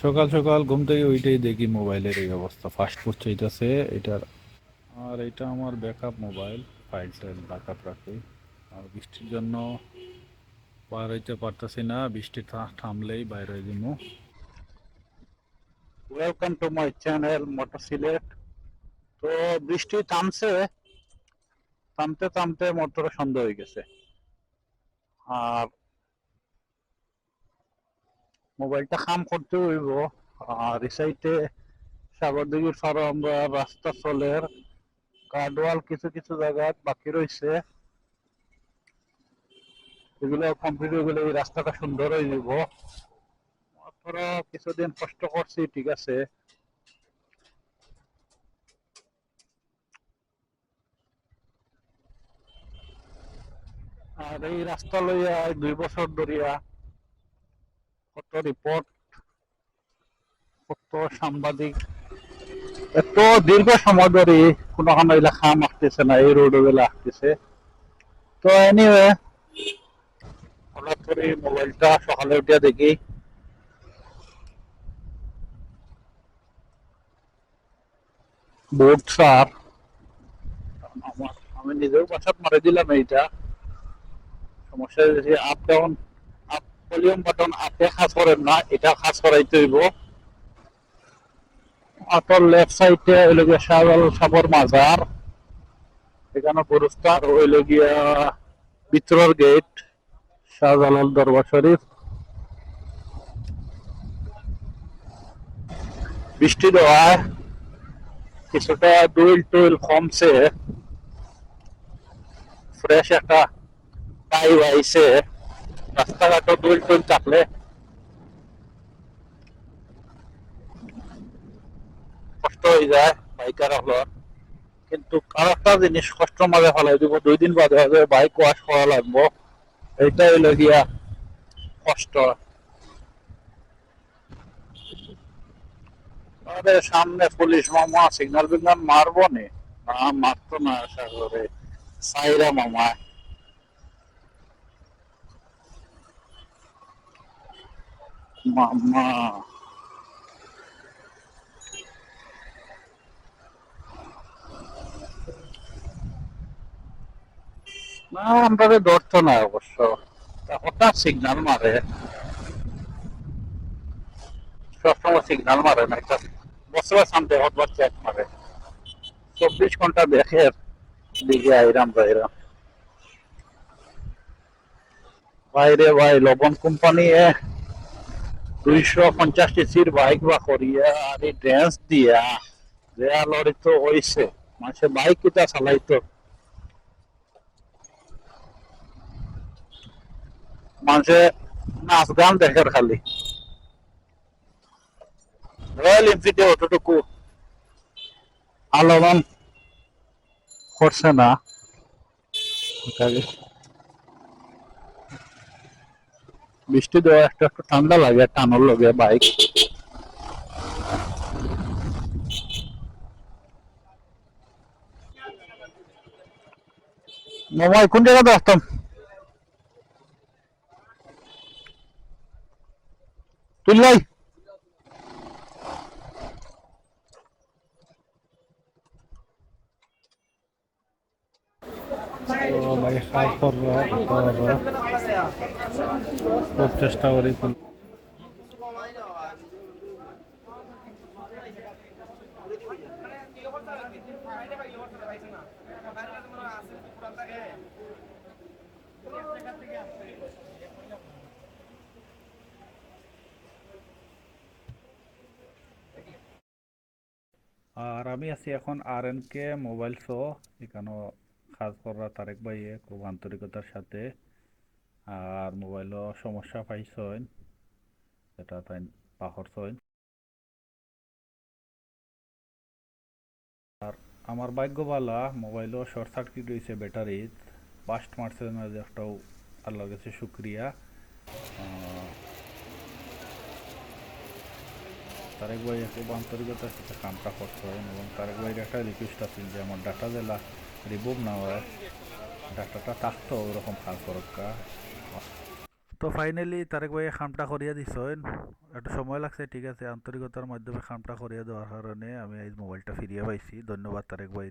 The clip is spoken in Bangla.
সকাল সকাল ঘুম থেকে ওইটাই দেখি মোবাইলের এই অবস্থা ফাস্ট ফুড চাইতেছে এটার। আর এটা আমার backup mobile, file tile backup রাখি। আর বৃষ্টির জন্য বার হইতে পারতেছি না, বৃষ্টি থামলেই বাইরে হয়ে যাবো। Welcome to my channel motor Sylhet. তো বৃষ্টি থামছে, থামতে থামতে মোটরে সন্ধ্যা হয়ে গেছে। আর মোবাইলটা খাম করতে হইব। আর এই সাইডে সাগরদিঘির ফার্ম আমরা রাস্তা চলের গার্ডওয়াল কিছু কিছু জায়গায় বাকি রয়েছে, এগুলো কমপ্লিট হয়ে গেলে এই রাস্তাটা সুন্দর হয়ে যাব। মাত্র কিছুদিন কষ্ট করছি, ঠিক আছে। আর এই রাস্তা লইয়া 2 বছর ধরিয়া কত রিপোর্ট, কত সাংবাদিক, এত দীর্ঘ সময় ধরে কোনো এলাকা খাম আসতেছে না, এই রোড গুলো আসতেছে। তো এনিওয়ে, হঠাৎ করে মোবাইলটা সকালে উঠিয়া দেখি বোর্ড স্যার। আমি নিজেও বাসাত মারি দিলাম এইটা। সমস্যা হয়েছে up down, up volume button আপে কাজ করেন না, এটা কাজ করাইতে হইব। অটোর লেফট সাইডে হইল গিয়া শাহজালাল সাবর মাজার, এখানে পুরস্কার হইল গিয়া ভিতরের গেট শাহজালাল দরবার শরীফ। বৃষ্টি দেওয়ায় কিছুটা দুইল টুইল কমছে, ফ্রেশ একটা পাইপ আইছে। রাস্তাঘাটও দুইল টুইল থাকলে কষ্ট হয়ে যায় বাইকার হলো। কিন্তু আর একটা জিনিস কষ্ট মাঝে ফেলাই দিব, 2 দিন বাদে বাদে বাইক ওয়াশ করা লাগবো, এইটাই হইল গিয়া কষ্ট। আরে সামনে পুলিশ মামা সিগন্যাল বিগনাল মারবো নি? না, মারতো না আশা করে। সাইরা মামা, মামা না, আমরা ধরতো না অবশ্য। হঠাৎ সিগন্যাল মারে, সবসময় সিগন্যাল মারে না, একটা বছর সামনে হটবার চেক মারে। 24 ঘন্টা দেখে দিকে আইরাম বাইরাম। বাইরে ভাই লবণ কোম্পানি 250 সিসির বাইক বা করিয়া আর এই ড্যান্স দিয়া রেয়া লড়ি তো হইছে। মানুষের বাইক কিটা চালাইতো, মানুষে নাচ গান দেখের খালি। রয়্যাল এনফিল্ডে অতটুকু আলোড়ন করছে না। বৃষ্টি দেওয়া একটু একটু ঠান্ডা লাগে টানোর লগে বাইক। মামা কোন জায়গাতে আসতাম তুললাই? তো ভাই খাস করবো, খুব চেষ্টা করি। আর আমি আছি এখন RNK মোবাইল শো, এখানেও কাজ করা তারেক ভাইয়ে খুব আন্তরিকতার সাথে। আর মোবাইলও সমস্যা পাইছেন, এটা তাই পাহরছেন। আর আমার ভাগ্য ভালা, মোবাইলও শর্ট সার্কিট হয়েছে, ব্যাটারি বাস্ট মারছে না, যে একটাও আল্লাহর কাছে শুক্রিয়া। তারেক ভাই খুব আন্তরিকতার সাথে কামটা করছেন, এবং তারেক ভাইয়ের একটা রিকোয়েস্ট আছে যে আমার ডাটা জেলা রিমুভ না হয়, ডাটাটা থাকতো ওরকম কাজ করক্কা। তো ফাইনালি তারেক ভাই খামটা করিয়া দিছেন। একটু সময় লাগছে, ঠিক আছে, আন্তরিকতার মাধ্যমে খামটা করিয়া দেওয়ার কারণে আমি এই মোবাইলটা ফিরিয়ে পাইছি। ধন্যবাদ তারেক ভাই।